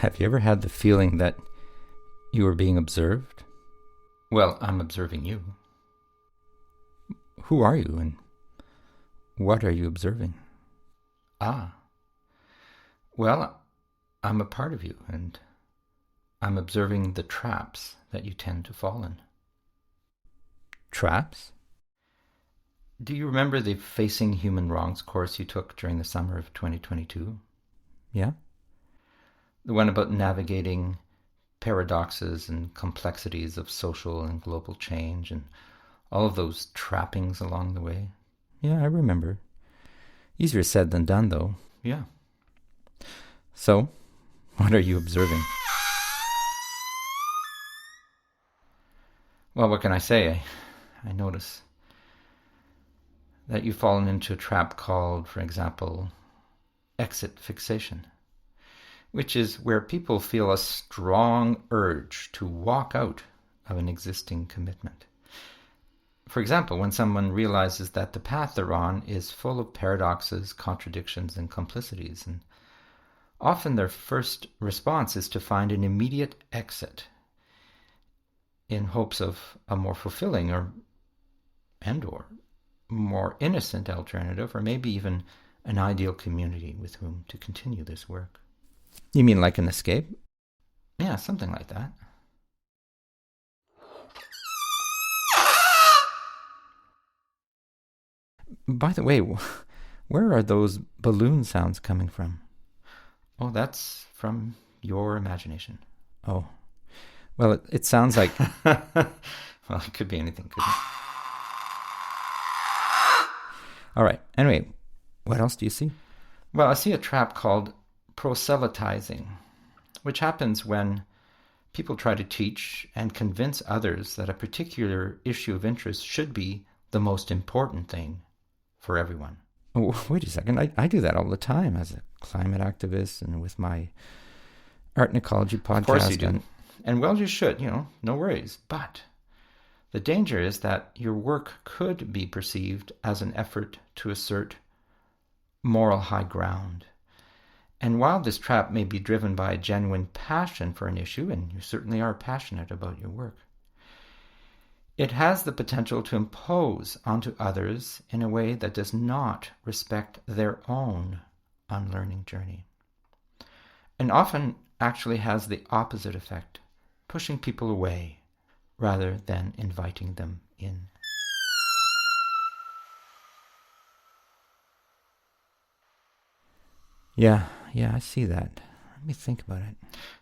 Have you ever had the feeling that you were being observed? Well, I'm observing you. Who are you and what are you observing? Well, I'm a part of you, and I'm observing the traps that you tend to fall in. Traps? Do you remember the Facing Human Wrongs course you took during the summer of 2022? Yeah? The one about navigating paradoxes and complexities of social and global change and all of those trappings along the way? Yeah, I remember. Easier said than done, though. Yeah. So, what are you observing? Well, what can I say? I notice that you've fallen into a trap called, for example, exit fixation, which is where people feel a strong urge to walk out of an existing commitment. For example, when someone realizes that the path they're on is full of paradoxes, contradictions, and complicities, and often their first response is to find an immediate exit in hopes of a more fulfilling or more innocent alternative, or maybe even an ideal community with whom to continue this work. You mean like an escape? Yeah, something like that. By the way, where are those balloon sounds coming from? Oh, that's from your imagination. Oh. Well, it sounds like... Well, it could be anything, couldn't it? All right. Anyway, what else do you see? Well, I see a trap called proselytizing, which happens when people try to teach and convince others that a particular issue of interest should be the most important thing for everyone. Oh, wait a second. I do that all the time as a climate activist and with my art and ecology podcast. Of course you do. And well, you should, no worries. But the danger is that your work could be perceived as an effort to assert moral high ground. And while this trap may be driven by a genuine passion for an issue, and you certainly are passionate about your work, it has the potential to impose onto others in a way that does not respect their own unlearning journey, and often actually has the opposite effect, pushing people away rather than inviting them in. Yeah, I see that. Let me think about it.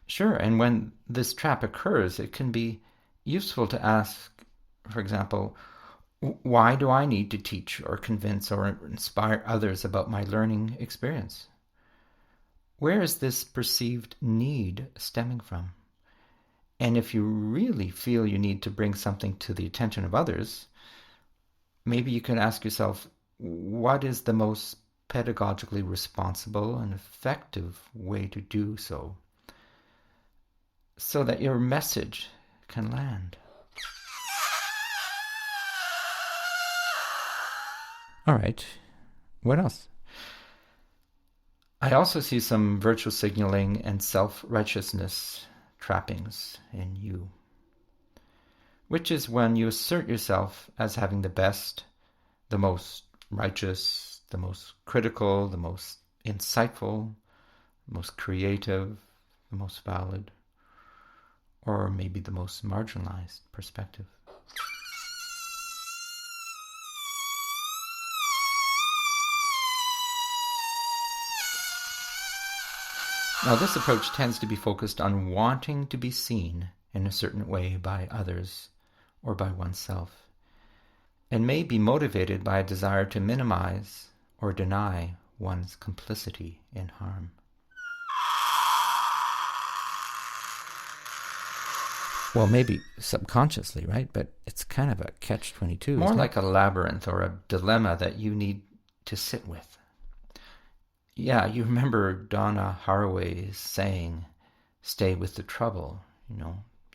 Sure, and when this trap occurs, it can be useful to ask, for example, why do I need to teach or convince or inspire others about my learning experience? Where is this perceived need stemming from? And if you really feel you need to bring something to the attention of others, maybe you can ask yourself, what is the most pedagogically responsible and effective way to do so that your message can land? All right. What else? I also see some virtue signaling and self-righteousness trappings in you, which is when you assert yourself as having the best, the most righteous, the most critical, the most insightful, the most creative, the most valid, or maybe the most marginalized perspective. Now, this approach tends to be focused on wanting to be seen in a certain way by others or by oneself, and may be motivated by a desire to minimize or deny one's complicity in harm. Well, maybe subconsciously, right? But it's kind of a catch-22. More like a labyrinth or a dilemma that you need to sit with. Yeah, you remember Donna Haraway's saying, stay with the trouble,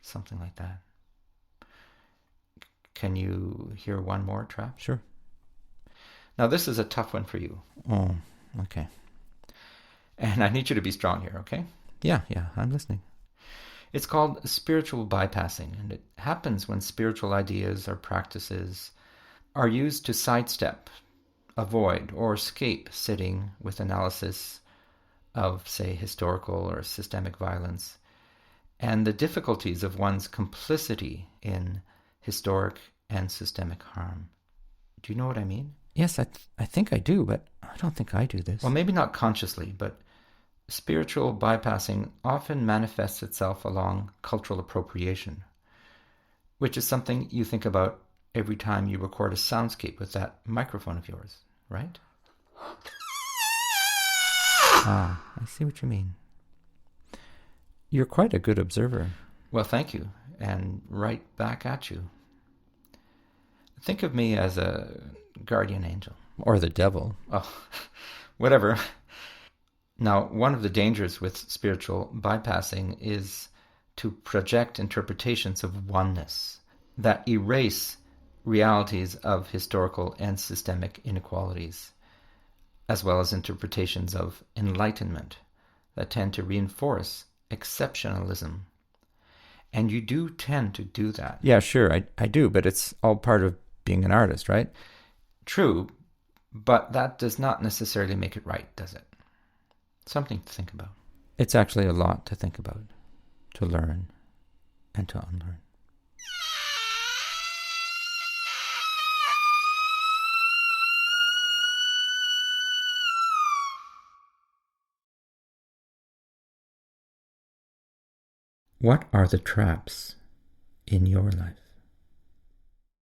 something like that. Can you hear one more trap? Sure. Now, this is a tough one for you. Oh, okay. And I need you to be strong here, okay? Yeah, I'm listening. It's called spiritual bypassing, and it happens when spiritual ideas or practices are used to sidestep, avoid, or escape sitting with analysis of, say, historical or systemic violence, and the difficulties of one's complicity in historic and systemic harm. Do you know what I mean? Yes, I think I do, but I don't think I do this. Well, maybe not consciously, but spiritual bypassing often manifests itself along cultural appropriation, which is something you think about every time you record a soundscape with that microphone of yours, right? Ah, I see what you mean. You're quite a good observer. Well, thank you, and right back at you. Think of me as a guardian angel. Or the devil. Oh, whatever. Now, one of the dangers with spiritual bypassing is to project interpretations of oneness that erase realities of historical and systemic inequalities, as well as interpretations of enlightenment that tend to reinforce exceptionalism. And you do tend to do that. Yeah, sure, I do, but it's all part of being an artist, right? True, but that does not necessarily make it right, does it? Something to think about. It's actually a lot to think about, to learn, and to unlearn. What are the traps in your life?